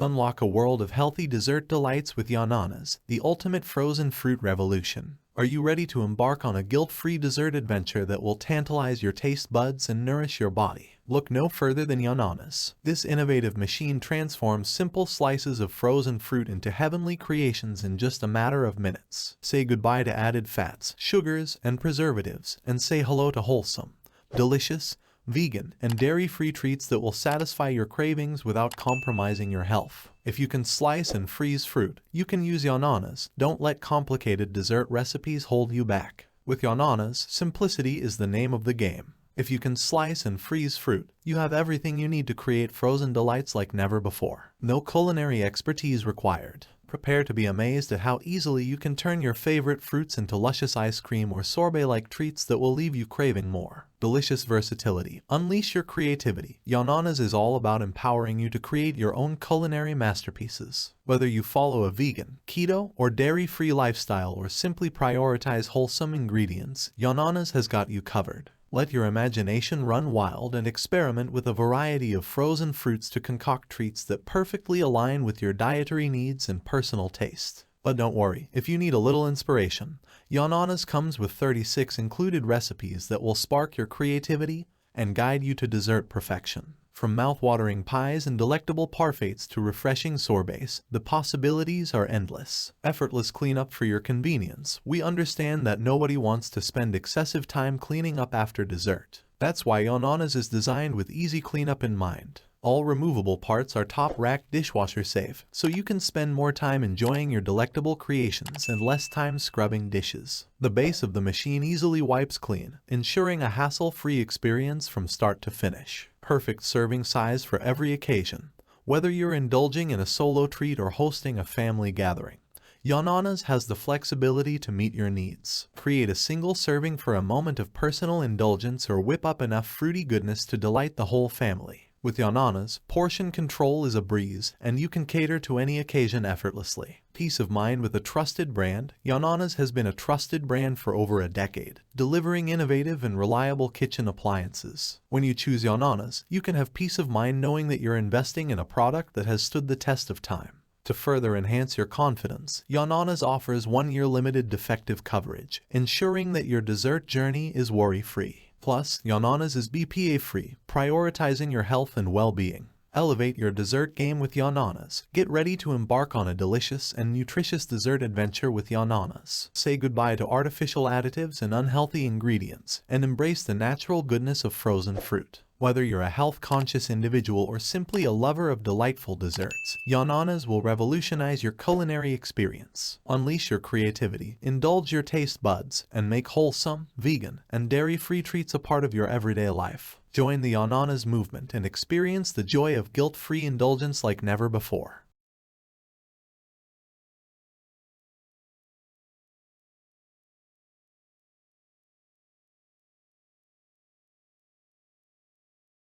Unlock a world of healthy dessert delights with Yonanas, the ultimate frozen fruit revolution. Are you ready to embark on a guilt-free dessert adventure that will tantalize your taste buds and nourish your body? Look no further than Yonanas. This innovative machine transforms simple slices of frozen fruit into heavenly creations in just a matter of minutes. Say goodbye to added fats, sugars, and preservatives, and say hello to wholesome, delicious, vegan, and dairy-free treats that will satisfy your cravings without compromising your health. If you can slice and freeze fruit, you can use Yonanas. Don't let complicated dessert recipes hold you back. With Yonanas, simplicity is the name of the game. If you can slice and freeze fruit, you have everything you need to create frozen delights like never before. No culinary expertise required. Prepare to be amazed at how easily you can turn your favorite fruits into luscious ice cream or sorbet-like treats that will leave you craving more. Delicious versatility. Unleash your creativity. Yonanas is all about empowering you to create your own culinary masterpieces. Whether you follow a vegan, keto, or dairy-free lifestyle or simply prioritize wholesome ingredients, Yonanas has got you covered. Let your imagination run wild and experiment with a variety of frozen fruits to concoct treats that perfectly align with your dietary needs and personal taste. But don't worry, if you need a little inspiration, Yonanas comes with 36 included recipes that will spark your creativity and guide you to dessert perfection. From mouth-watering pies and delectable parfaits to refreshing sorbets, the possibilities are endless. Effortless cleanup for your convenience. We understand that nobody wants to spend excessive time cleaning up after dessert. That's why Yonanas is designed with easy cleanup in mind. All removable parts are top-rack dishwasher safe, so you can spend more time enjoying your delectable creations and less time scrubbing dishes. The base of the machine easily wipes clean, ensuring a hassle-free experience from start to finish. Perfect serving size for every occasion. Whether you're indulging in a solo treat or hosting a family gathering, Yonanas has the flexibility to meet your needs. Create a single serving for a moment of personal indulgence or whip up enough fruity goodness to delight the whole family. With Yonanas, portion control is a breeze, and you can cater to any occasion effortlessly. Peace of mind with a trusted brand. Yonanas has been a trusted brand for over a decade, delivering innovative and reliable kitchen appliances. When you choose Yonanas, you can have peace of mind knowing that you're investing in a product that has stood the test of time. To further enhance your confidence, Yonanas offers 1-year limited defective coverage, ensuring that your dessert journey is worry-free. Plus, Yonanas is BPA-free, prioritizing your health and well-being. Elevate your dessert game with Yonanas. Get ready to embark on a delicious and nutritious dessert adventure with Yonanas. Say goodbye to artificial additives and unhealthy ingredients, and embrace the natural goodness of frozen fruit. Whether you're a health-conscious individual or simply a lover of delightful desserts, Yonanas will revolutionize your culinary experience. Unleash your creativity, indulge your taste buds, and make wholesome, vegan, and dairy-free treats a part of your everyday life. Join the Yonanas movement and experience the joy of guilt-free indulgence like never before.